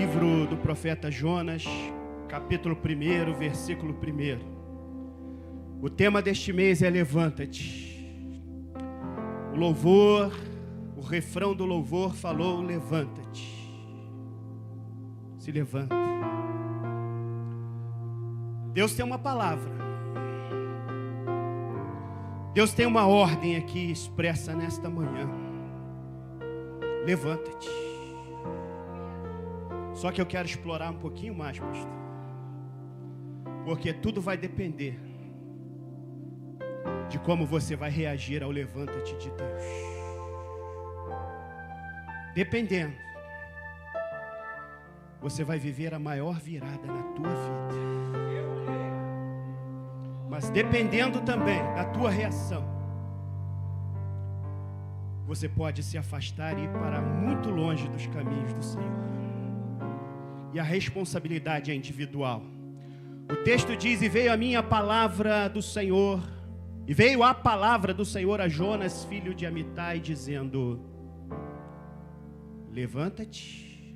livro do profeta Jonas, capítulo 1, versículo 1. O tema deste mês é levanta-te. O louvor, o refrão do louvor falou: levanta-te. Se levanta. Deus tem uma palavra. Deus tem uma ordem aqui expressa nesta manhã. Levanta-te. Só que eu quero explorar um pouquinho mais, pastor, porque tudo vai depender de como você vai reagir ao levanta-te de Deus. Dependendo, você vai viver a maior virada na tua vida. Mas dependendo também da tua reação, você pode se afastar e ir para muito longe dos caminhos do Senhor. E a responsabilidade é individual. O texto diz: e veio a minha palavra do Senhor, e veio a palavra do Senhor a Jonas, filho de Amitai, dizendo: levanta-te,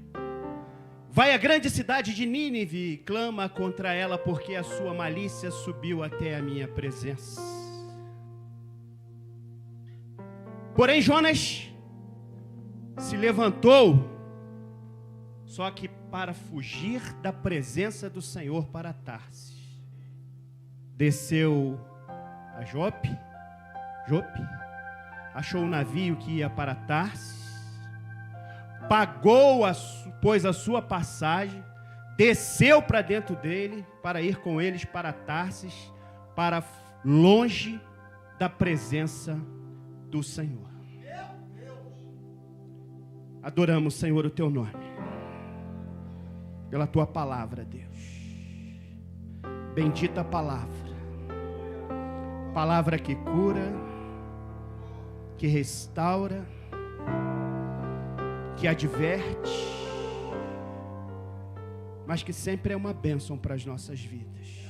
vai à grande cidade de Nínive e clama contra ela, porque a sua malícia subiu até a minha presença. Porém Jonas se levantou, só que para fugir da presença do Senhor, para Tarsis. Desceu a Jope, achou um navio que ia para Tarsis, pagou, pôs a sua passagem, desceu para dentro dele, para ir com eles para Tarsis, para longe da presença do Senhor. Adoramos, Senhor, o teu nome, pela tua palavra, Deus. Bendita a palavra que cura, que restaura, que adverte, mas que sempre é uma bênção para as nossas vidas.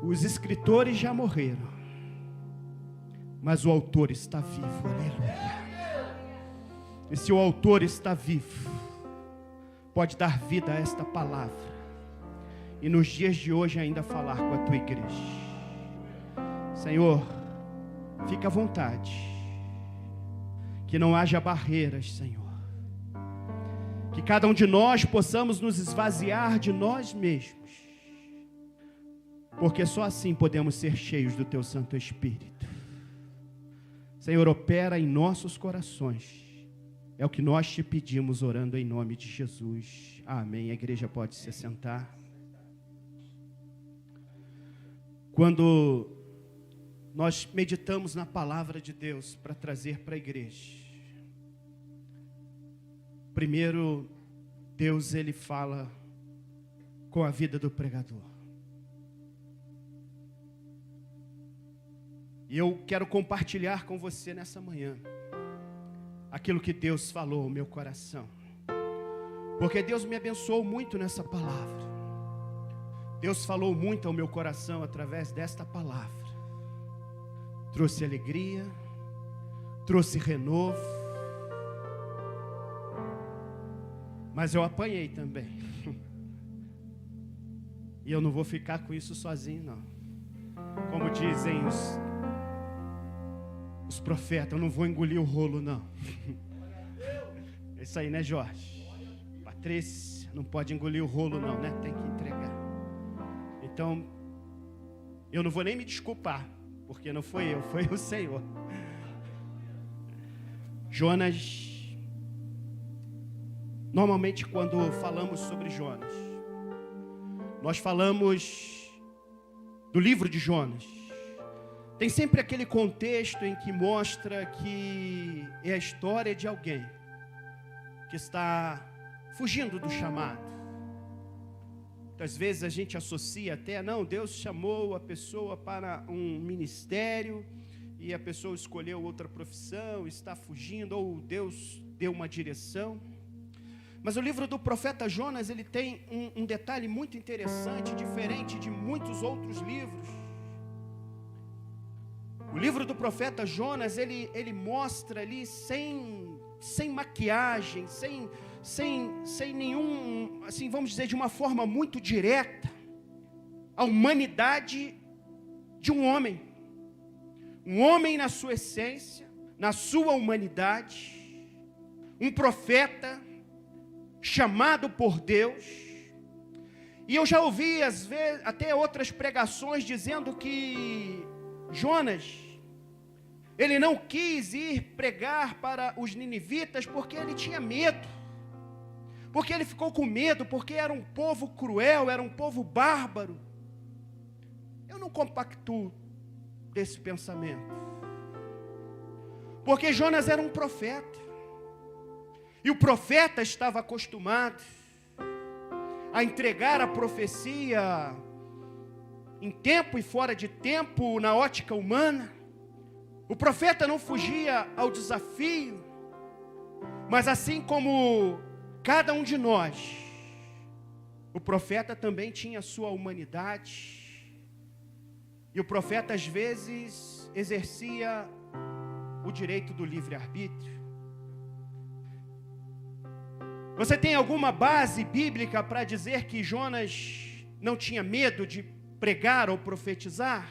Os escritores já morreram, mas o autor está vivo, aleluia. E se o autor está vivo, pode dar vida a esta palavra, e nos dias de hoje ainda falar com a tua igreja. Senhor, fica à vontade, que não haja barreiras, Senhor, que cada um de nós possamos nos esvaziar de nós mesmos, porque só assim podemos ser cheios do teu Santo Espírito. Senhor, opera em nossos corações, é o que nós te pedimos, orando em nome de Jesus, amém. A igreja pode se sentar. Quando nós meditamos na palavra de Deus para trazer para a igreja, primeiro, Deus ele fala com a vida do pregador. E eu quero compartilhar com você nessa manhã aquilo que Deus falou ao meu coração, porque Deus me abençoou muito nessa palavra. Deus falou muito ao meu coração através desta palavra. Trouxe alegria, trouxe renovo, mas eu apanhei também. E eu não vou ficar com isso sozinho, não. Como dizem os profetas, eu não vou engolir o rolo, não. É isso aí, né, Jorge? Patrícia, não pode engolir o rolo, não, né? Tem que entregar. Então, eu não vou nem me desculpar, porque não foi eu, foi o Senhor. Jonas, normalmente quando falamos sobre Jonas, nós falamos do livro de Jonas. Tem sempre aquele contexto em que mostra que é a história de alguém que está fugindo do chamado. Muitas vezes a gente associa até, não, Deus chamou a pessoa para um ministério e a pessoa escolheu outra profissão, está fugindo, ou Deus deu uma direção. Mas o livro do profeta Jonas, ele tem um detalhe muito interessante, diferente de muitos outros livros. O livro do profeta Jonas, ele mostra ali, sem sem maquiagem, sem nenhum, assim, vamos dizer, de uma forma muito direta, a humanidade de um homem. Um homem na sua essência, na sua humanidade, um profeta chamado por Deus. E eu já ouvi, às vezes, até outras pregações dizendo que Jonas, ele não quis ir pregar para os ninivitas porque ele tinha medo. Porque ele ficou com medo, porque era um povo cruel, era um povo bárbaro. Eu não compactuo desse pensamento. Porque Jonas era um profeta. E o profeta estava acostumado a entregar a profecia em tempo e fora de tempo, na ótica humana. O profeta não fugia ao desafio, mas assim como cada um de nós, o profeta também tinha a sua humanidade, e o profeta às vezes exercia o direito do livre-arbítrio. Você tem alguma base bíblica para dizer que Jonas não tinha medo de pregar ou profetizar?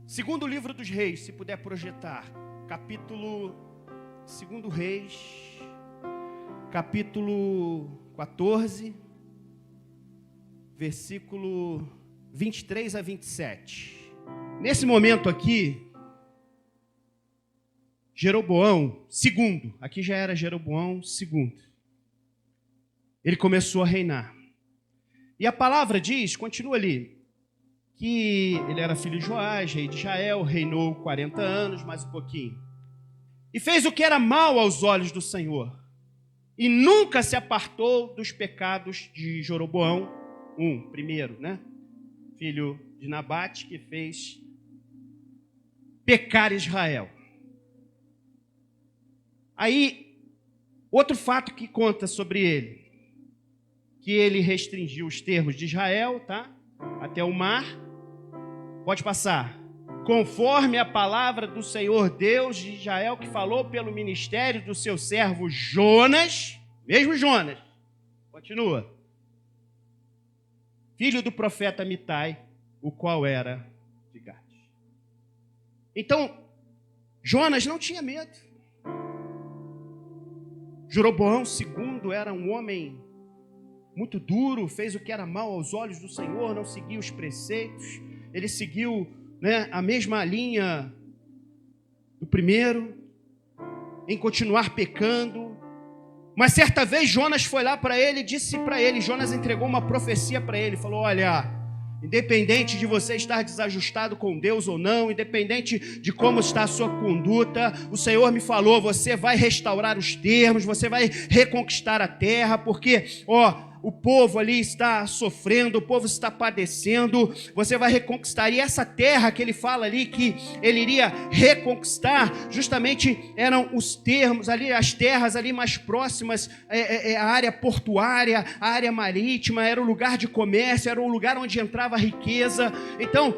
Segundo o livro dos Reis, se puder projetar, capítulo 2 Reis, capítulo 14, versículo 23 a 27. Nesse momento aqui, Jeroboão II, aqui já era Jeroboão II, ele começou a reinar. E a palavra diz, continua ali, que ele era filho de Joás, rei de Israel, reinou 40 anos, mais um pouquinho. E fez o que era mal aos olhos do Senhor. E nunca se apartou dos pecados de Jeroboão, primeiro, né? Filho de Nabate, que fez pecar Israel. Aí, outro fato que conta sobre ele, que ele restringiu os termos de Israel, tá? Até o mar. Pode passar. Conforme a palavra do Senhor Deus de Israel, que falou pelo ministério do seu servo Jonas, mesmo Jonas, continua, filho do profeta Amitai, o qual era de Gade. Então, Jonas não tinha medo. Jeroboão II era um homem muito duro, fez o que era mal aos olhos do Senhor, não seguiu os preceitos, ele seguiu, né, a mesma linha do primeiro, em continuar pecando. Mas certa vez Jonas foi lá para ele e disse para ele, Jonas entregou uma profecia para ele, falou, olha, independente de você estar desajustado com Deus ou não, independente de como está a sua conduta, o Senhor me falou, você vai restaurar os termos, você vai reconquistar a terra, porque, o povo ali está sofrendo, o povo está padecendo, você vai reconquistar. E essa terra que ele fala ali, que ele iria reconquistar, justamente eram os termos ali, as terras ali mais próximas, a área portuária, a área marítima, era o lugar de comércio, era o lugar onde entrava a riqueza. Então,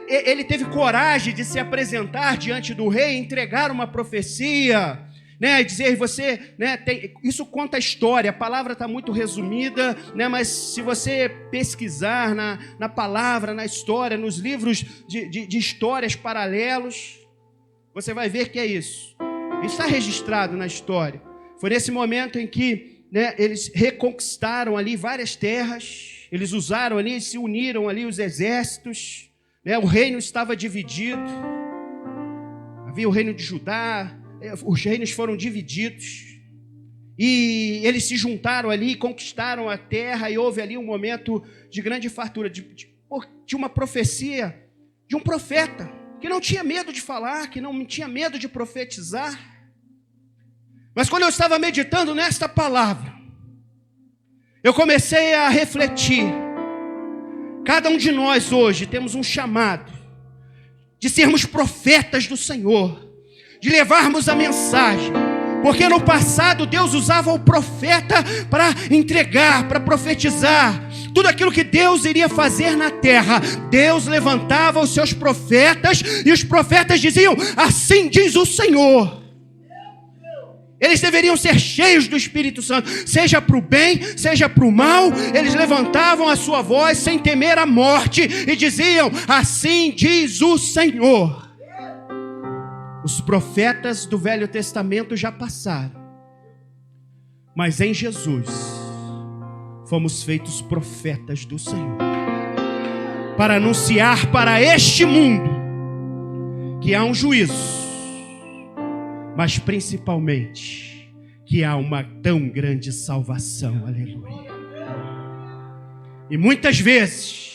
ele teve coragem de se apresentar diante do rei, entregar uma profecia, né, dizer, você, né, isso conta a história, a palavra está muito resumida, né, mas se você pesquisar na palavra, na história, nos livros de histórias paralelos, você vai ver que é isso. Isso está registrado na história. Foi nesse momento em que, né, eles reconquistaram ali várias terras, eles usaram ali, se uniram ali os exércitos, né, o reino estava dividido, havia o reino de Judá, os reinos foram divididos e eles se juntaram ali, conquistaram a terra, e houve ali um momento de grande fartura, de uma profecia de um profeta que não tinha medo de falar, que não tinha medo de profetizar. Mas quando eu estava meditando nesta palavra, eu comecei a refletir. Cada um de nós hoje temos um chamado de sermos profetas do Senhor, de levarmos a mensagem, Porque no passado Deus usava o profeta para entregar, para profetizar tudo aquilo que Deus iria fazer na terra. Deus levantava os seus profetas e os profetas diziam: assim diz o Senhor. Eles deveriam ser cheios do Espírito Santo, seja para o bem, seja para o mal. Eles levantavam a sua voz sem temer a morte e diziam: assim diz o Senhor. Os profetas do Velho Testamento já passaram, mas em Jesus fomos feitos profetas do Senhor, para anunciar para este mundo que há um juízo, mas principalmente que há uma tão grande salvação. Aleluia. E muitas vezes,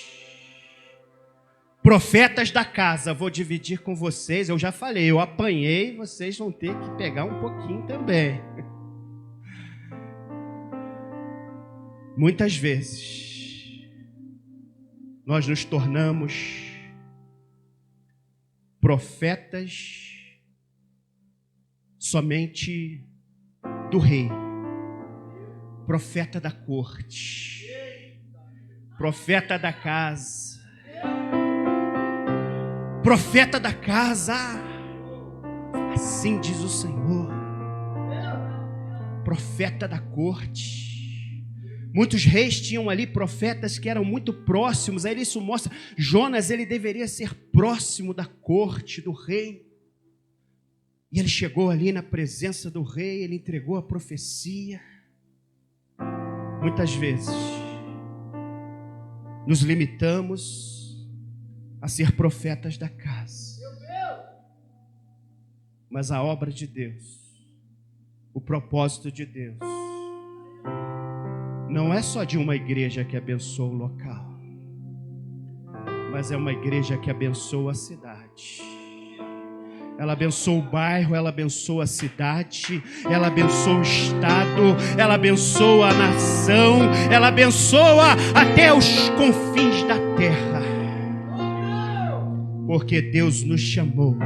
profetas da casa, vou dividir com vocês, eu já falei, eu apanhei, vocês vão ter que pegar um pouquinho também. Muitas vezes, nós nos tornamos profetas somente do rei, profeta da corte, profeta da casa, profeta da casa, assim diz o Senhor, profeta da corte. Muitos reis tinham ali profetas que eram muito próximos. Aí isso mostra, Jonas, ele deveria ser próximo da corte do rei. E ele chegou ali na presença do rei, ele entregou a profecia. Muitas vezes nos limitamos a ser profetas da casa. Mas a obra de Deus, o propósito de Deus, não é só de uma igreja que abençoa o local, mas é uma igreja que abençoa a cidade. Ela abençoa o bairro, ela abençoa a cidade, ela abençoa o estado, ela abençoa a nação, ela abençoa até os confins da terra. Porque Deus nos chamou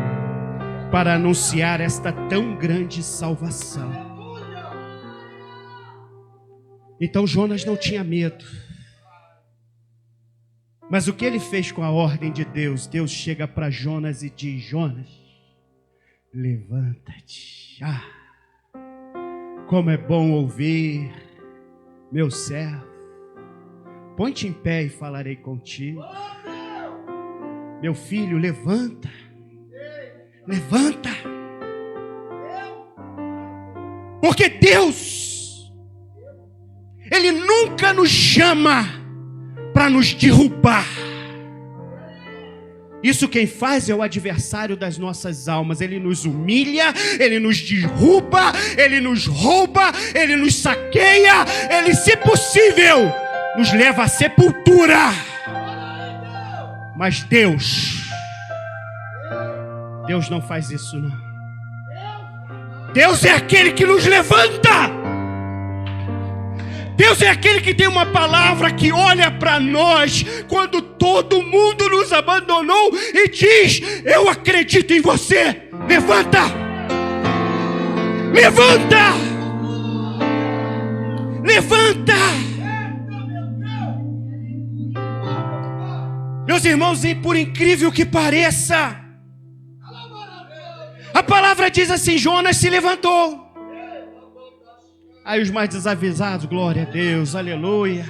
para anunciar esta tão grande salvação. Então Jonas não tinha medo. Mas o que ele fez com a ordem de Deus? Deus chega para Jonas e diz: Jonas, levanta-te. Como é bom ouvir, meu servo. Põe-te em pé e falarei contigo. Meu filho, levanta. Levanta. Porque Deus, Ele nunca nos chama para nos derrubar. Isso quem faz é o adversário das nossas almas. Ele nos humilha, ele nos derruba, ele nos rouba, ele nos saqueia, ele, se possível, nos leva à sepultura. Mas Deus não faz isso, não. Deus é aquele que nos levanta. Deus é aquele que tem uma palavra que olha para nós quando todo mundo nos abandonou e diz: eu acredito em você. Levanta! Levanta! Levanta! Meus irmãos, e por incrível que pareça, a palavra diz assim: Jonas se levantou. Aí os mais desavisados, glória a Deus, aleluia.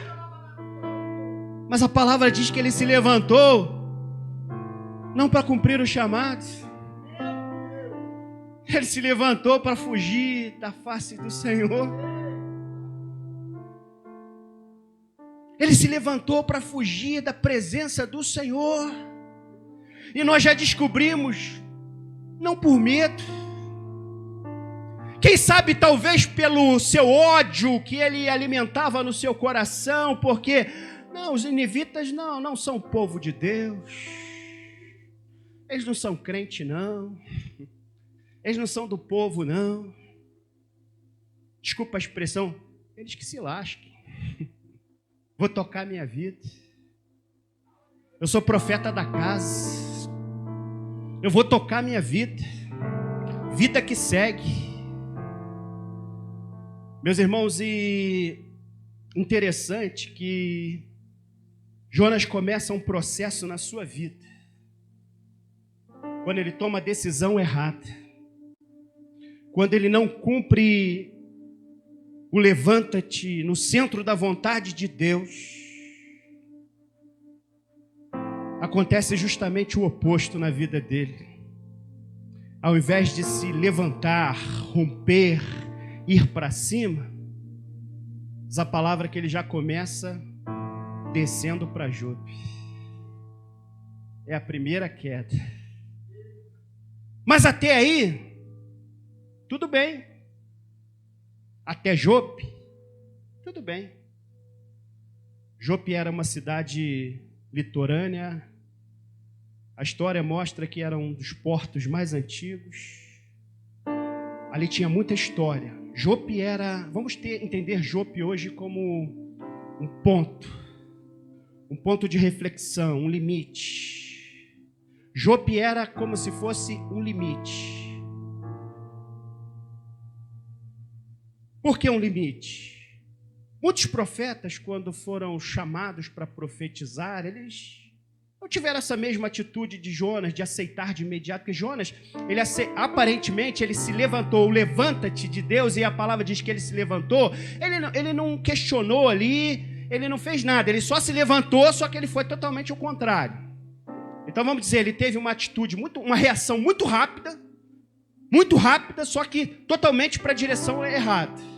Mas a palavra diz que ele se levantou, não para cumprir o chamado. Ele se levantou para fugir da face do Senhor. Ele se levantou para fugir da presença do Senhor. E nós já descobrimos, não por medo, quem sabe talvez pelo seu ódio que ele alimentava no seu coração, porque não, os ninivitas não são povo de Deus, eles não são crente não, eles não são do povo não, desculpa a expressão, eles que se lasquem, vou tocar minha vida, eu sou profeta da casa, eu vou tocar minha vida, vida que segue. Meus irmãos, e interessante que Jonas começa um processo na sua vida, quando ele toma a decisão errada, quando ele não cumpre o levanta-te no centro da vontade de Deus, acontece justamente o oposto na vida dele. Ao invés de se levantar, romper, ir para cima, diz a palavra que ele já começa descendo para Jope. É a primeira queda. Mas até aí, tudo bem. Até Jope, tudo bem. Jope era uma cidade litorânea. A história mostra que era um dos portos mais antigos. Ali tinha muita história. Jope era, vamos entender Jope hoje como um ponto de reflexão, um limite. Jope era como se fosse um limite. Por que um limite? Muitos profetas, quando foram chamados para profetizar, eles não tiveram essa mesma atitude de Jonas, de aceitar de imediato, porque Jonas, aparentemente, ele se levantou, o levanta-te de Deus, e a palavra diz que ele se levantou, ele não questionou ali, ele não fez nada, ele só se levantou, só que ele foi totalmente o contrário. Então vamos dizer, ele teve uma atitude, uma reação muito rápida, só que totalmente para a direção errada.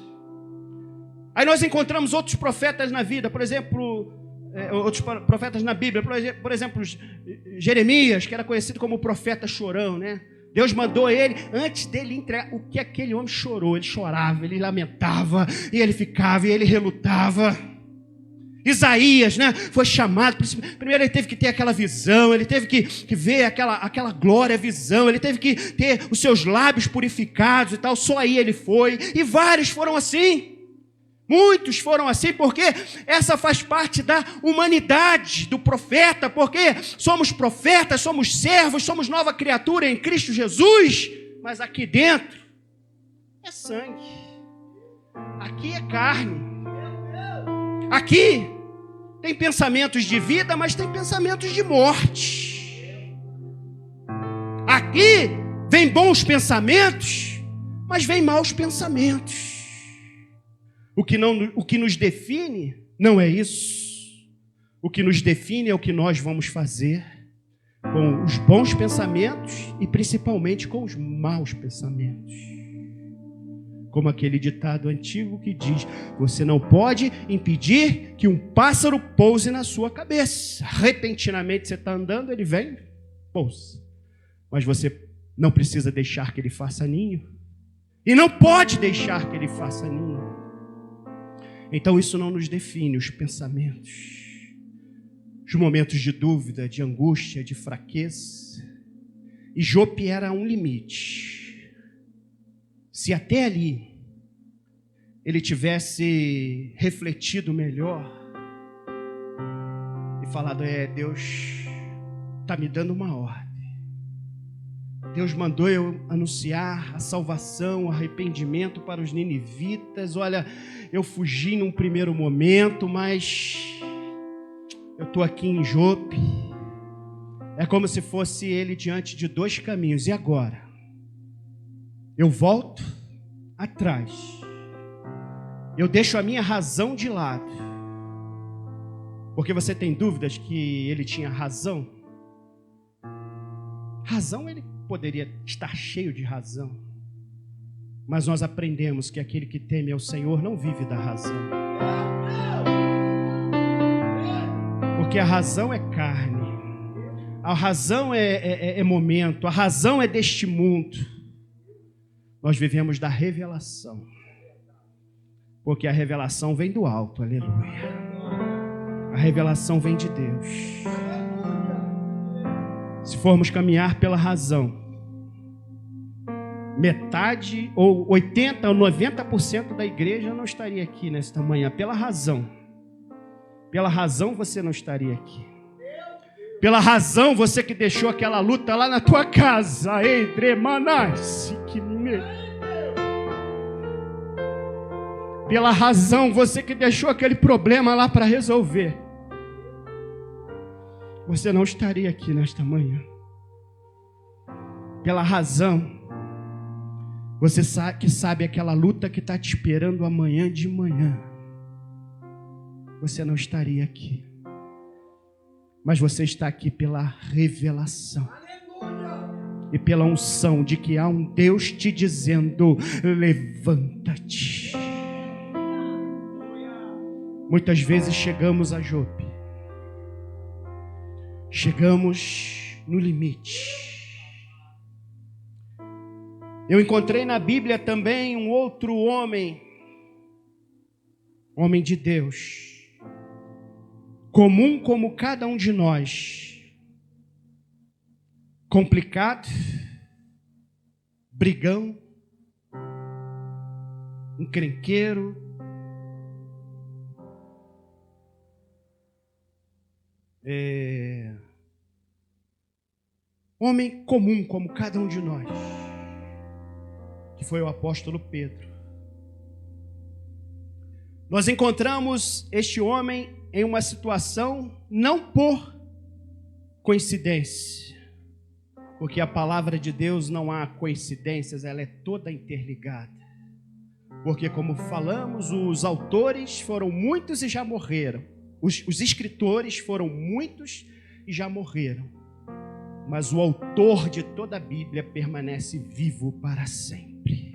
Aí nós encontramos outros profetas na vida, por exemplo, outros profetas na Bíblia, por exemplo, Jeremias, que era conhecido como o profeta chorão, né? Deus mandou ele, antes dele entregar, o que aquele homem chorou? Ele chorava, ele lamentava, e ele ficava, e ele relutava. Isaías, né, foi chamado, primeiro ele teve que ter aquela visão, ele teve que ver aquela glória, visão, ele teve que ter os seus lábios purificados e tal, só aí ele foi, e vários foram assim, muitos foram assim, porque essa faz parte da humanidade do profeta, porque somos profetas, somos servos, somos nova criatura em Cristo Jesus, mas aqui dentro é sangue, aqui é carne. Aqui tem pensamentos de vida, mas tem pensamentos de morte. Aqui vem bons pensamentos, mas vem maus pensamentos. O que nos define não é isso. O que nos define é o que nós vamos fazer com os bons pensamentos e principalmente com os maus pensamentos. Como aquele ditado antigo que diz: você não pode impedir que um pássaro pouse na sua cabeça. Repentinamente você está andando, ele vem, pousa. Mas você não precisa deixar que ele faça ninho. E não pode deixar que ele faça ninho. Então isso não nos define, os pensamentos. Os momentos de dúvida, de angústia, de fraqueza. E Jope era um limite. Se até ali ele tivesse refletido melhor e falado: Deus está me dando uma ordem. Deus mandou eu anunciar a salvação, o arrependimento para os ninivitas. Olha, eu fugi num primeiro momento, mas eu estou aqui em Jope. É como se fosse ele diante de dois caminhos. E agora? Eu volto atrás. Eu deixo a minha razão de lado. Porque você tem dúvidas que ele tinha razão? Razão, ele poderia estar cheio de razão. Mas nós aprendemos que aquele que teme ao Senhor não vive da razão. Porque a razão é carne. A razão é momento. A razão é deste mundo. Nós vivemos da revelação. Porque a revelação vem do alto, aleluia. A revelação vem de Deus. Se formos caminhar pela razão, metade ou 80% ou 90% da igreja não estaria aqui nesta manhã. Pela razão você não estaria aqui. Pela razão, você que deixou aquela luta lá na tua casa. Pela razão, você que deixou aquele problema lá para resolver, você não estaria aqui nesta manhã. Pela razão, você sabe aquela luta que está te esperando amanhã de manhã, você não estaria aqui. Mas você está aqui pela revelação e pela unção de que há um Deus te dizendo: levanta-te. Muitas vezes chegamos a Jope, chegamos no limite. Eu encontrei na Bíblia também um outro homem de Deus, comum como cada um de nós, complicado, brigão, encrenqueiro, homem comum como cada um de nós, que foi o apóstolo Pedro. Nós encontramos este homem em uma situação não por coincidência, porque a palavra de Deus não há coincidências, ela é toda interligada. Porque, como falamos, os autores foram muitos e já morreram. Os escritores foram muitos e já morreram. Mas o autor de toda a Bíblia permanece vivo para sempre.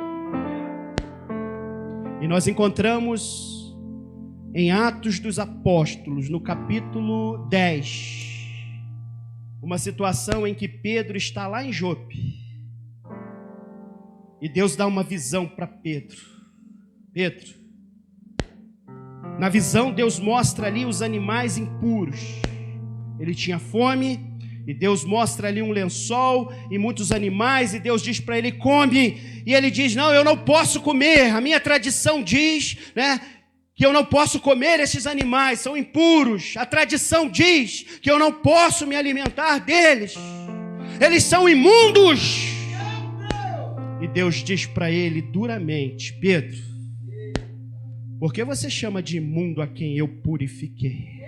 E nós encontramos em Atos dos Apóstolos, no capítulo 10, uma situação em que Pedro está lá em Jope. E Deus dá uma visão para Pedro. Na visão, Deus mostra ali os animais impuros. Ele tinha fome, e Deus mostra ali um lençol e muitos animais, e Deus diz para ele: come. E ele diz: não, eu não posso comer. A minha tradição diz, que eu não posso comer esses animais, são impuros. A tradição diz que eu não posso me alimentar deles. Eles são imundos. E Deus diz para ele duramente: Pedro, por que você chama de imundo a quem eu purifiquei?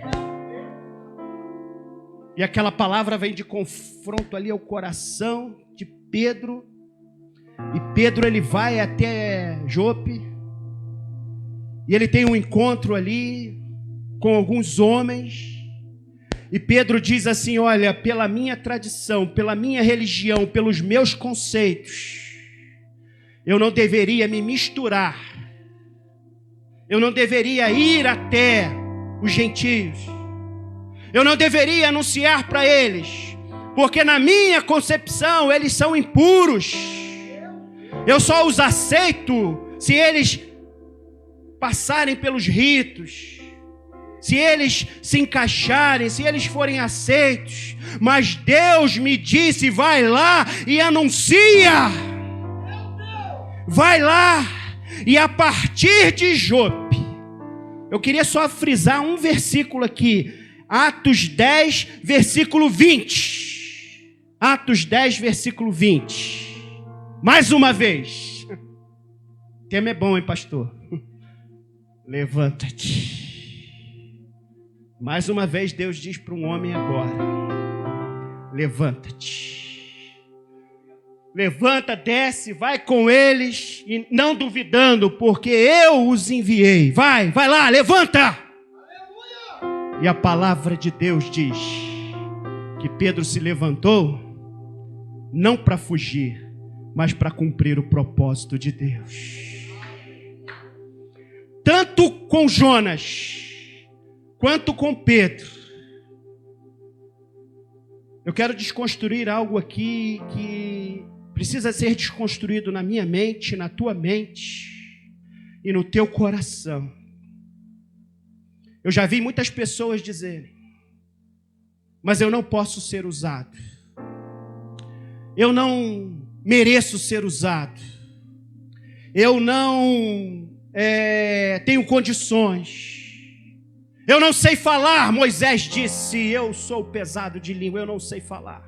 E aquela palavra vem de confronto ali ao coração de Pedro. E Pedro, ele vai até Jope. E ele tem um encontro ali com alguns homens. E Pedro diz assim: olha, pela minha tradição, pela minha religião, pelos meus conceitos, eu não deveria me misturar. Eu não deveria ir até os gentios. Eu não deveria anunciar para eles, porque na minha concepção eles são impuros. Eu só os aceito se eles passarem pelos ritos, se eles se encaixarem, se eles forem aceitos. Mas Deus me disse: vai lá e anuncia. Vai lá. E a partir de Jope, eu queria só frisar um versículo aqui. Atos 10, versículo 20. Atos 10, versículo 20. Mais uma vez. O tema é bom, hein, pastor? Levanta-te. Mais uma vez Deus diz para um homem agora: levanta-te. Levanta, desce, vai com eles, e não duvidando, porque eu os enviei. Vai lá, levanta! E a palavra de Deus diz que Pedro se levantou não para fugir, mas para cumprir o propósito de Deus. Tanto com Jonas quanto com Pedro, eu quero desconstruir algo aqui que precisa ser desconstruído na minha mente, na tua mente e no teu coração. Eu já vi muitas pessoas dizerem: mas eu não posso ser usado. Eu não mereço ser usado. Eu não tenho condições. Eu não sei falar. Moisés disse: eu sou pesado de língua, eu não sei falar.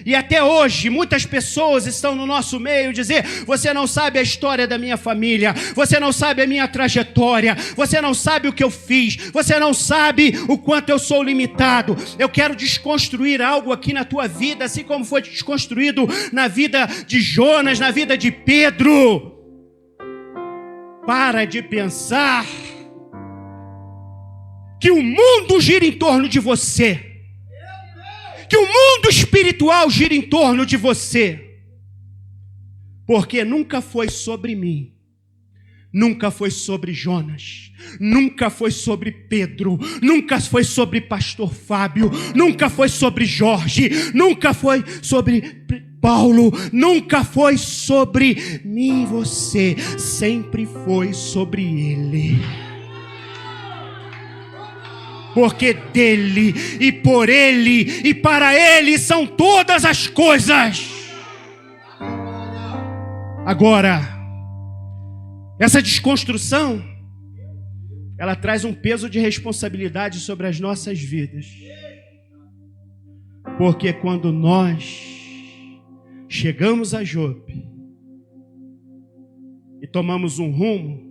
E até hoje, muitas pessoas estão no nosso meio dizer: você não sabe a história da minha família, você não sabe a minha trajetória, você não sabe o que eu fiz, você não sabe o quanto eu sou limitado. Eu quero desconstruir algo aqui na tua vida, assim como foi desconstruído na vida de Jonas, na vida de Pedro. Para de pensar que o mundo gira em torno de você, que o mundo espiritual gira em torno de você, porque nunca foi sobre mim, nunca foi sobre Jonas, nunca foi sobre Pedro, nunca foi sobre pastor Fábio, nunca foi sobre Jorge, nunca foi sobre Paulo, nunca foi sobre mim e você, sempre foi sobre ele. Porque dele, e por ele, e para ele são todas as coisas. Agora, essa desconstrução, ela traz um peso de responsabilidade sobre as nossas vidas. Porque quando nós chegamos a Jope e tomamos um rumo,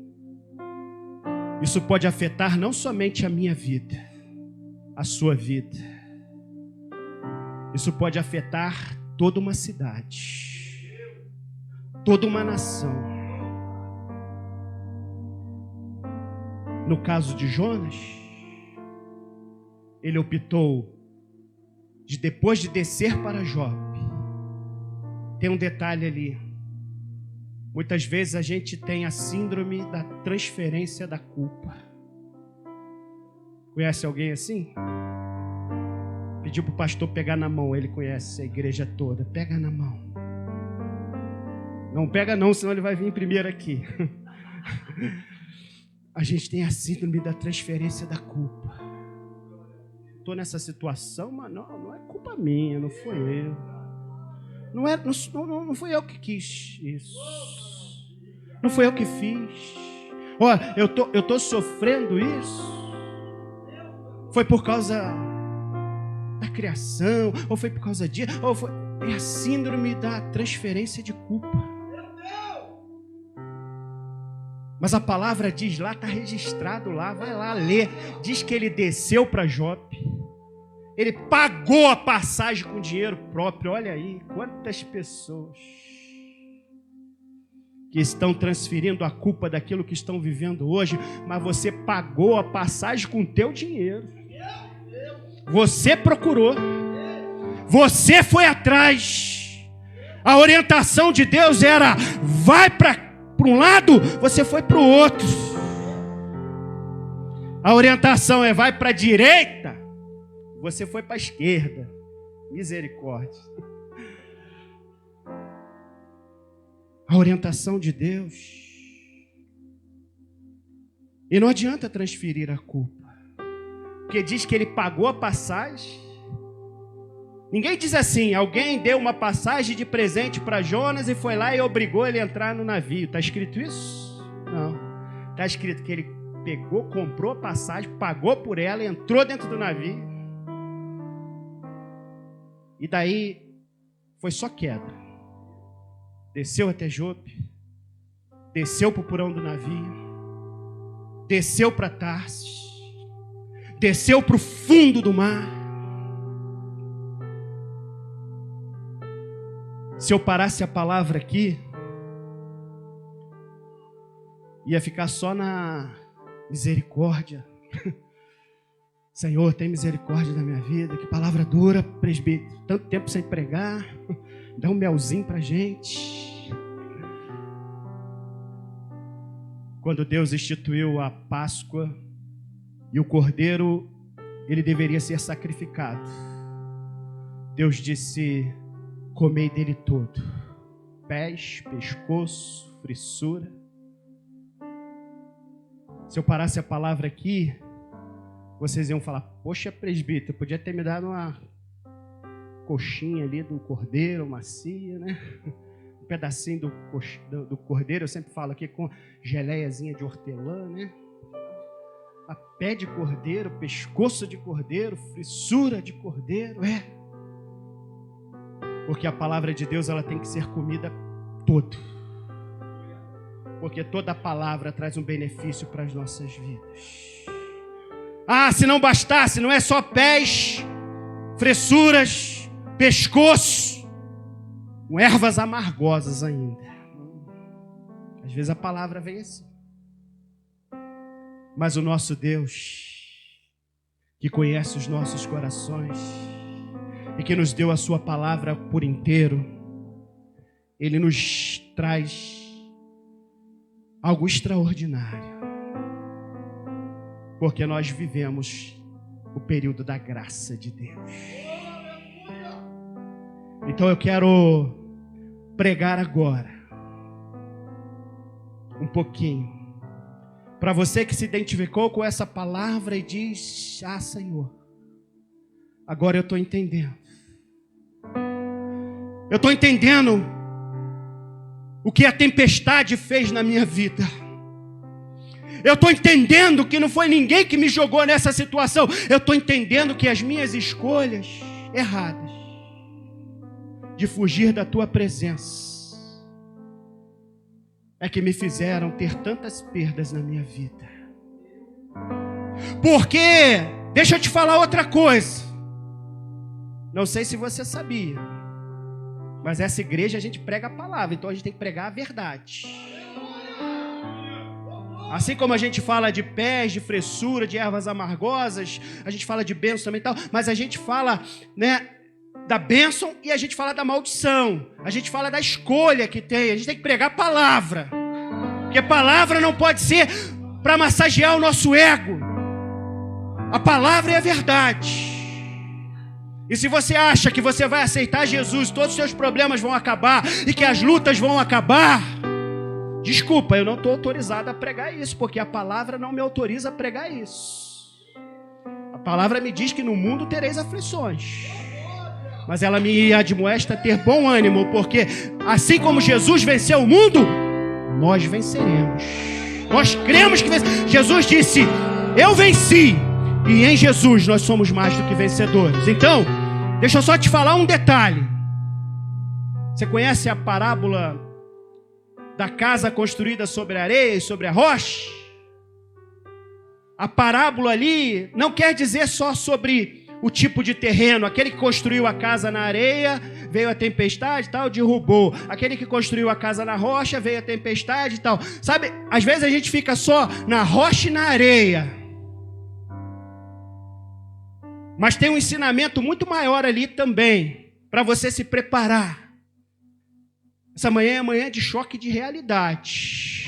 isso pode afetar não somente a minha vida, a sua vida. Isso pode afetar toda uma cidade, toda uma nação. No caso de Jonas, ele optou de, depois de descer para Jope, tem um detalhe ali. Muitas vezes a gente tem a síndrome da transferência da culpa. Conhece alguém assim? Pediu para o pastor pegar na mão. Ele conhece a igreja toda. Pega na mão. Não pega não, senão ele vai vir primeiro aqui. A gente tem a síndrome da transferência da culpa. Estou nessa situação, mas não é culpa minha, não foi eu. Não foi eu que quis isso. Não foi eu que fiz. Olha, eu tô sofrendo isso. Foi por causa da criação, ou foi por causa disso, ou foi... É a síndrome da transferência de culpa. Mas a palavra diz lá, está registrado lá, vai lá ler. Diz que ele desceu para Jope. Ele pagou a passagem com dinheiro próprio. Olha aí, quantas pessoas que estão transferindo a culpa daquilo que estão vivendo hoje, mas você pagou a passagem com o teu dinheiro. Você procurou. Você foi atrás. A orientação de Deus era: vai para um lado, você foi para o outro. A orientação é: vai para a direita, você foi para a esquerda. Misericórdia. A orientação de Deus. E não adianta transferir a culpa, porque diz que ele pagou a passagem. Ninguém diz assim: alguém deu uma passagem de presente para Jonas e foi lá e obrigou ele a entrar no navio. Está escrito isso? Não. Está escrito que ele pegou, comprou a passagem, pagou por ela, entrou dentro do navio. E daí foi só queda. Desceu até Jope, desceu para o porão do navio, desceu para Tarsis, desceu para o fundo do mar. Se eu parasse a palavra aqui, ia ficar só na misericórdia. Senhor, tem misericórdia da minha vida. Que palavra dura, presbítero. Tanto tempo sem pregar. Dá um melzinho pra gente. Quando Deus instituiu a Páscoa e o cordeiro, ele deveria ser sacrificado. Deus disse: comei dele todo. Pés, pescoço, frissura. Se eu parasse a palavra aqui, vocês iam falar: poxa, presbítero, podia ter me dado uma coxinha ali do cordeiro, macia, né? Um pedacinho do cordeiro, eu sempre falo aqui, com geleiazinha de hortelã, né? A pé de cordeiro, pescoço de cordeiro, frissura de cordeiro, Porque a palavra de Deus, ela tem que ser comida toda. Porque toda palavra traz um benefício para as nossas vidas. Ah, se não bastasse, não é só pés, fressuras, pescoço, com ervas amargosas ainda. Às vezes a palavra vem assim. Mas o nosso Deus, que conhece os nossos corações e que nos deu a sua palavra por inteiro, Ele nos traz algo extraordinário. Porque nós vivemos o período da graça de Deus. Então eu quero pregar agora um pouquinho para você que se identificou com essa palavra e diz: ah, Senhor, agora eu estou entendendo. Eu estou entendendo o que a tempestade fez na minha vida. Eu estou entendendo que não foi ninguém que me jogou nessa situação. Eu estou entendendo que as minhas escolhas erradas de fugir da tua presença é que me fizeram ter tantas perdas na minha vida. Porque, deixa eu te falar outra coisa. Não sei se você sabia, mas essa igreja a gente prega a palavra, então a gente tem que pregar a verdade. Assim como a gente fala de pés, de fressura, de ervas amargosas, a gente fala de bênção também e tal, mas a gente fala, né, da bênção e a gente fala da maldição. A gente fala da escolha que tem. A gente tem que pregar a palavra. Porque a palavra não pode ser para massagear o nosso ego. A palavra é a verdade. E se você acha que você vai aceitar Jesus, todos os seus problemas vão acabar e que as lutas vão acabar, desculpa, eu não estou autorizado a pregar isso, porque a palavra não me autoriza a pregar isso. A palavra me diz que no mundo tereis aflições, mas ela me admoesta a ter bom ânimo, porque assim como Jesus venceu o mundo, nós venceremos. Nós cremos que vencemos. Jesus disse: eu venci, e em Jesus nós somos mais do que vencedores. Então, deixa eu só te falar um detalhe. Você conhece a parábola da casa construída sobre a areia e sobre a rocha? A parábola ali não quer dizer só sobre o tipo de terreno. Aquele que construiu a casa na areia, veio a tempestade e tal, derrubou. Aquele que construiu a casa na rocha, veio a tempestade e tal. Sabe, às vezes a gente fica só na rocha e na areia. Mas tem um ensinamento muito maior ali também, para você se preparar. Essa manhã é manhã de choque de realidade.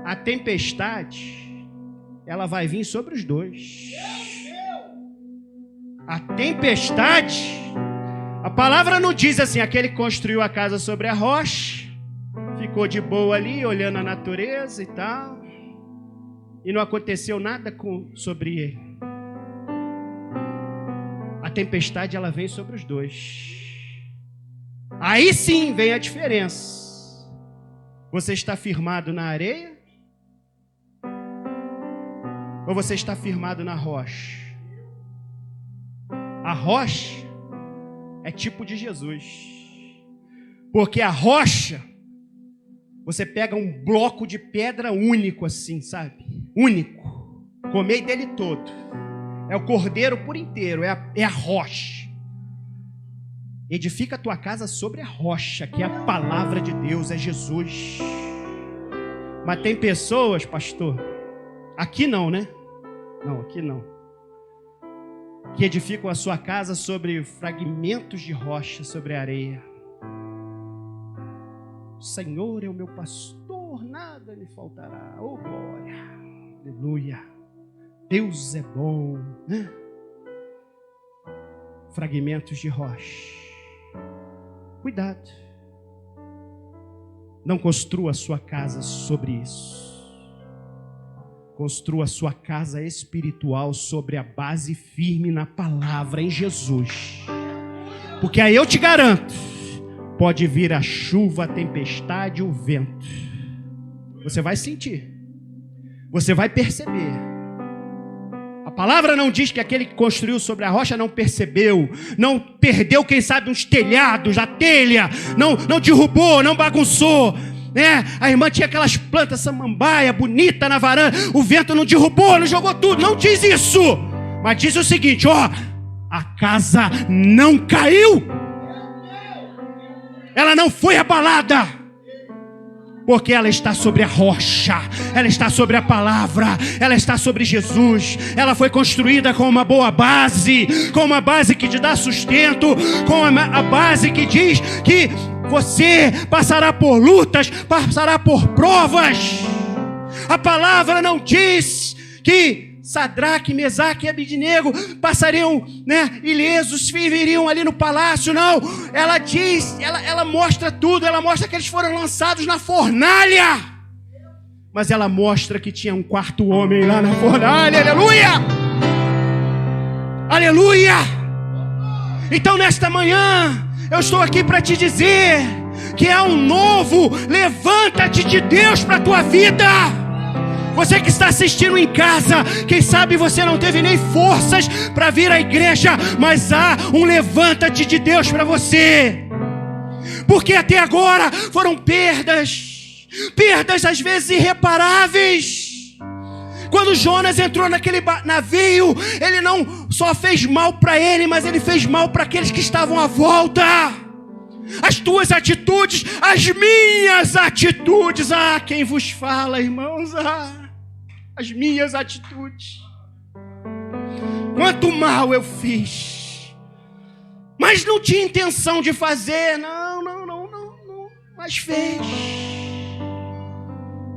A tempestade, ela vai vir sobre os dois. A tempestade, a palavra não diz assim: aquele que construiu a casa sobre a rocha, ficou de boa ali, olhando a natureza e tal, e não aconteceu nada sobre ele. A tempestade, ela vem sobre os dois. Aí sim vem a diferença. Você está firmado na areia? Ou você está firmado na rocha? A rocha é tipo de Jesus. Porque a rocha, você pega um bloco de pedra único assim, sabe? Único. Comei dele todo. É o cordeiro por inteiro, é a rocha. Edifica a tua casa sobre a rocha, que é a palavra de Deus, é Jesus. Mas tem pessoas, pastor, aqui não, né? Não, aqui não. Que edificam a sua casa sobre fragmentos de rocha, sobre areia. O Senhor é o meu pastor, nada me faltará. Oh, glória, aleluia. Deus é bom, né? Fragmentos de rocha. Cuidado. Não construa a sua casa sobre isso. Construa a sua casa espiritual sobre a base firme na palavra, em Jesus. Porque aí eu te garanto, pode vir a chuva, a tempestade, o vento. Você vai sentir. Você vai perceber. A palavra não diz que aquele que construiu sobre a rocha não percebeu, não perdeu, quem sabe, uns telhados, a telha, não derrubou, não bagunçou, né? A irmã tinha aquelas plantas samambaia bonita na varanda, o vento não derrubou, não jogou tudo, não diz isso, mas diz o seguinte, ó, a casa não caiu, ela não foi abalada, porque ela está sobre a rocha, ela está sobre a palavra, ela está sobre Jesus, ela foi construída com uma boa base, com uma base que te dá sustento, com a base que diz que você passará por lutas, passará por provas. A palavra não diz que Sadraque, Mesaque e Abednego passariam, né, ilesos, viveriam ali no palácio, não. Ela diz, ela mostra tudo, ela mostra que eles foram lançados na fornalha, mas ela mostra que tinha um quarto homem lá na fornalha, aleluia, aleluia. Então nesta manhã, eu estou aqui para te dizer que há um novo levanta-te de Deus para a tua vida. Você que está assistindo em casa, quem sabe você não teve nem forças para vir à igreja, mas há um levanta-te de Deus para você. Porque até agora foram perdas às vezes irreparáveis. Quando Jonas entrou naquele navio, ele não só fez mal para ele, mas ele fez mal para aqueles que estavam à volta. As tuas atitudes, as minhas atitudes, quem vos fala, irmãos, as minhas atitudes. Quanto mal eu fiz, mas não tinha intenção de fazer, não, mas fez.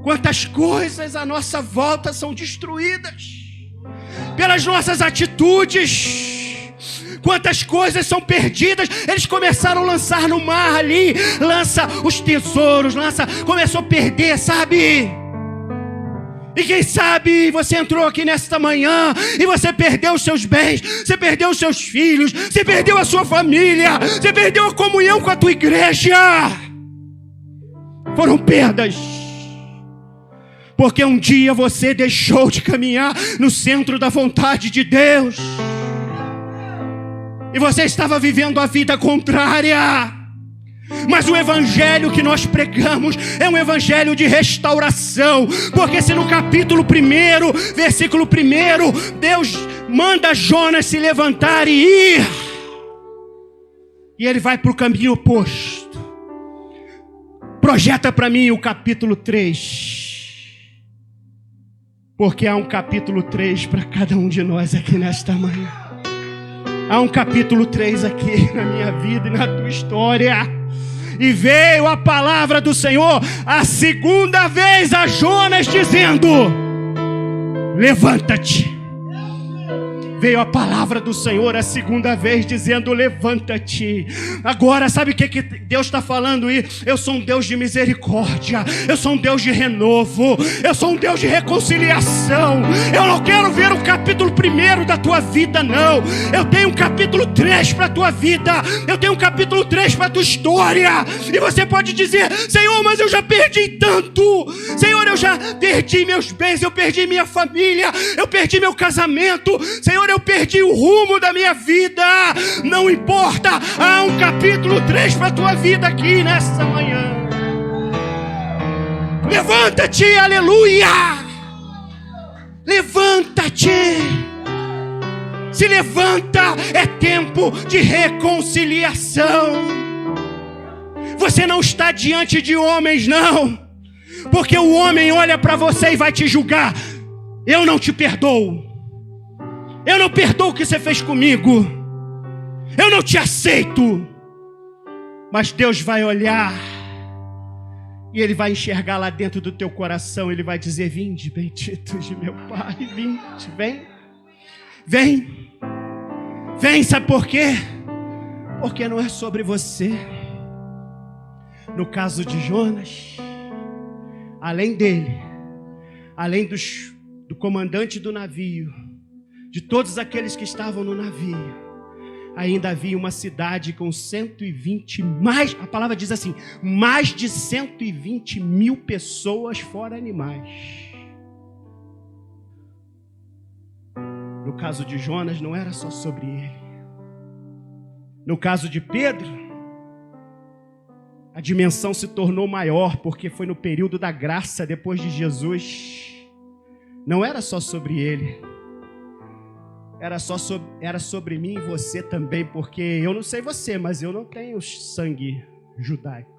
Quantas coisas à nossa volta são destruídas pelas nossas atitudes. Quantas coisas são perdidas. Eles começaram a lançar no mar ali, lança os tesouros, começou a perder, sabe? E quem sabe você entrou aqui nesta manhã e você perdeu os seus bens, você perdeu os seus filhos, você perdeu a sua família, você perdeu a comunhão com a tua igreja. Foram perdas, porque um dia você deixou de caminhar no centro da vontade de Deus. E você estava vivendo a vida contrária. Mas o evangelho que nós pregamos é um evangelho de restauração. Porque se no capítulo 1, versículo 1, Deus manda Jonas se levantar e ir, e ele vai para o caminho oposto. Projeta para mim o capítulo 3. Porque há um capítulo 3 para cada um de nós aqui nesta manhã. Há um capítulo 3 aqui na minha vida e na tua história. E veio a palavra do Senhor a segunda vez a Jonas dizendo: levanta-te. Veio a palavra do Senhor a segunda vez dizendo: levanta-te. Agora sabe o que Deus está falando aí? Eu sou um Deus de misericórdia, eu sou um Deus de renovo, eu sou um Deus de reconciliação. Eu não quero ver o capítulo 1 da tua vida, não. Eu tenho um capítulo 3 para a tua vida, eu tenho um capítulo 3 para a tua história. E você pode dizer: Senhor, mas eu já perdi tanto. Senhor, eu já perdi meus bens, eu perdi minha família, eu perdi meu casamento. Senhor, eu perdi o rumo da minha vida. Não importa, há um capítulo 3 para a tua vida aqui nesta manhã. Levanta-te, aleluia. Levanta-te. Se levanta, é tempo de reconciliação. Você não está diante de homens, não, porque o homem olha para você e vai te julgar. Eu não te perdoo. Eu não perdoo o que você fez comigo. Eu não te aceito. Mas Deus vai olhar e Ele vai enxergar lá dentro do teu coração. Ele vai dizer: vinde, benditos de meu Pai, vinde, vem, sabe por quê? Porque não é sobre você. No caso de Jonas, além dele, além do comandante do navio, de todos aqueles que estavam no navio, ainda havia uma cidade com 120, a palavra diz assim, mais de 120 mil pessoas, fora animais. No No caso de Jonas, não era só sobre ele. No caso de Pedro, a dimensão se tornou maior, porque foi no período da graça, depois de Jesus. Não era só sobre ele. Era sobre mim e você também, porque eu não sei você, mas eu não tenho sangue judaico.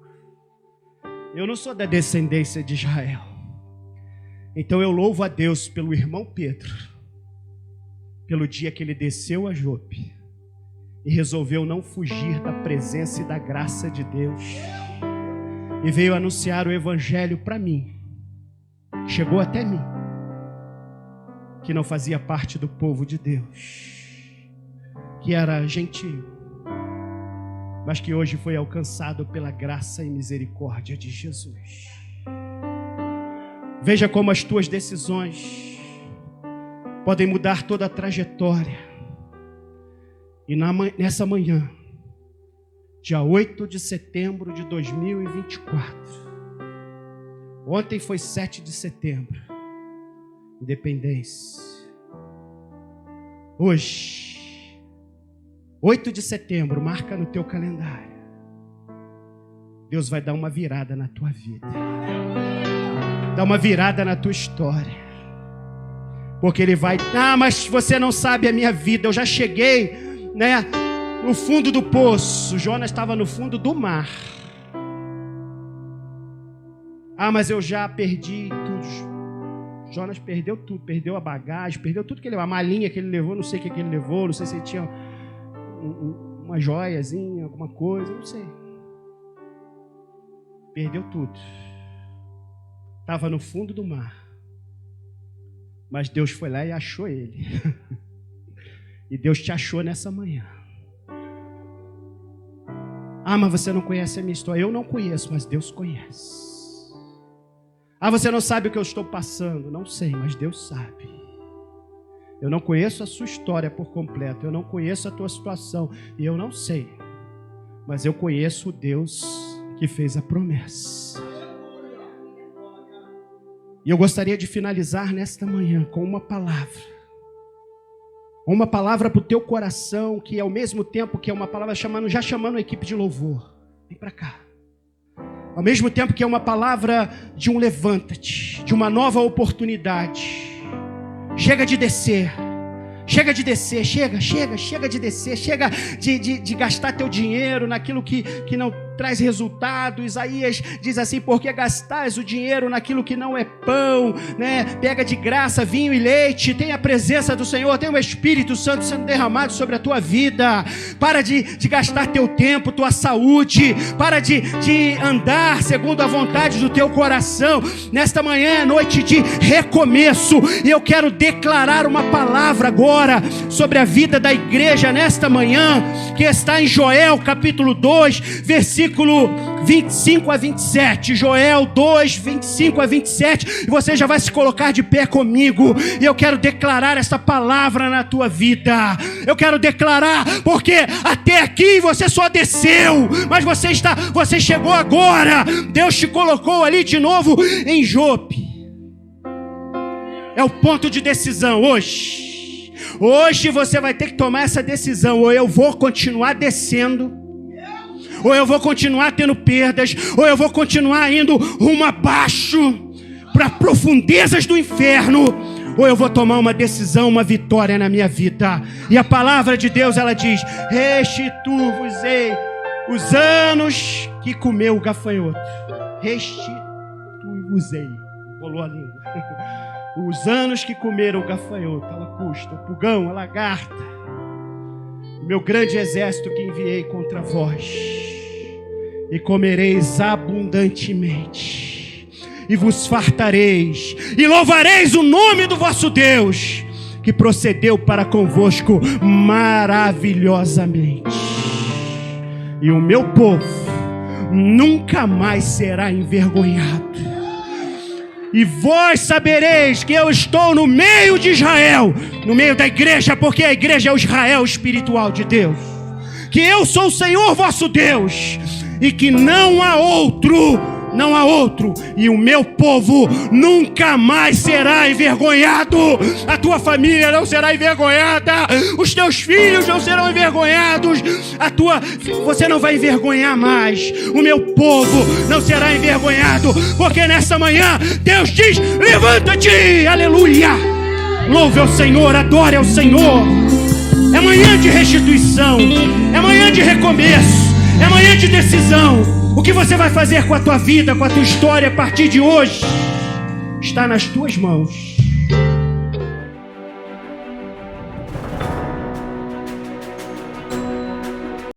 Eu não sou da descendência de Israel. Então eu louvo a Deus pelo irmão Pedro, pelo dia que ele desceu a Jope e resolveu não fugir da presença e da graça de Deus, e veio anunciar o evangelho para mim. Chegou até mim, que não fazia parte do povo de Deus, que era gentil, mas que hoje foi alcançado pela graça e misericórdia de Jesus. Veja como as tuas decisões podem mudar toda a trajetória. E nessa manhã, dia 8 de setembro de 2024, ontem foi 7 de setembro, Independência. Hoje, 8 de setembro, marca no teu calendário. Deus vai dar uma virada na tua vida. Dar uma virada na tua história. Porque Ele vai... mas você não sabe a minha vida. Eu já cheguei, no fundo do poço. Jonas estava no fundo do mar. Mas eu já perdi tudo. Jonas perdeu tudo, perdeu a bagagem, perdeu tudo que ele levou, a malinha que ele levou, não sei o que ele levou, não sei se ele tinha uma joiazinha, alguma coisa, não sei. Perdeu tudo. Estava no fundo do mar. Mas Deus foi lá e achou ele. E Deus te achou nessa manhã. Mas você não conhece a minha história. Eu não conheço, mas Deus conhece. Você não sabe o que eu estou passando. Não sei, mas Deus sabe. Eu não conheço a sua história por completo. Eu não conheço a tua situação. E eu não sei. Mas eu conheço o Deus que fez a promessa. E eu gostaria de finalizar nesta manhã com uma palavra. Uma palavra para o teu coração, que ao mesmo tempo que é uma palavra já chamando a equipe de louvor. Vem para cá. Ao mesmo tempo que é uma palavra de um levanta-te, de uma nova oportunidade. Chega de descer. Chega de descer, chega de descer, chega de gastar teu dinheiro naquilo que não traz resultado. Isaías diz assim: porque gastais o dinheiro naquilo que não é pão, Pega de graça vinho e leite, tem a presença do Senhor, tem o Espírito Santo sendo derramado sobre a tua vida. Para de gastar teu tempo, tua saúde, para de andar segundo a vontade do teu coração. Nesta manhã é noite de recomeço, e eu quero declarar uma palavra agora sobre a vida da igreja nesta manhã, que está em Joel capítulo 2, versículo 25 a 27. Joel 2, 25 a 27. E você já vai se colocar de pé comigo, e eu quero declarar esta palavra na tua vida. Eu quero declarar, porque até aqui você só desceu, mas você chegou agora. Deus te colocou ali de novo em Jope. É o ponto de decisão hoje. Hoje você vai ter que tomar essa decisão: ou eu vou continuar descendo, ou eu vou continuar tendo perdas, ou eu vou continuar indo rumo abaixo, para profundezas do inferno, ou eu vou tomar uma decisão, uma vitória na minha vida. E a palavra de Deus, ela diz: restituo-vos-ei os anos que comeu o gafanhoto. Restituo-vos-ei. Rolou a língua. Os anos que comeram o gafanhoto, a lacusta, o pulgão, a lagarta, o meu grande exército que enviei contra vós, e comereis abundantemente, e vos fartareis, e louvareis o nome do vosso Deus, que procedeu para convosco maravilhosamente. E o meu povo nunca mais será envergonhado. E vós sabereis que eu estou no meio de Israel, no meio da igreja, porque a igreja é o Israel espiritual de Deus. Que eu sou o Senhor vosso Deus, e que não há outro não há outro, e o meu povo nunca mais será envergonhado. A tua família não será envergonhada, os teus filhos não serão envergonhados, você não vai envergonhar mais, o meu povo não será envergonhado, porque nessa manhã Deus diz: levanta-te, aleluia, louve ao Senhor, adore ao Senhor. É manhã de restituição, é manhã de recomeço, é manhã de decisão. O que você vai fazer com a tua vida, com a tua história a partir de hoje, está nas tuas mãos.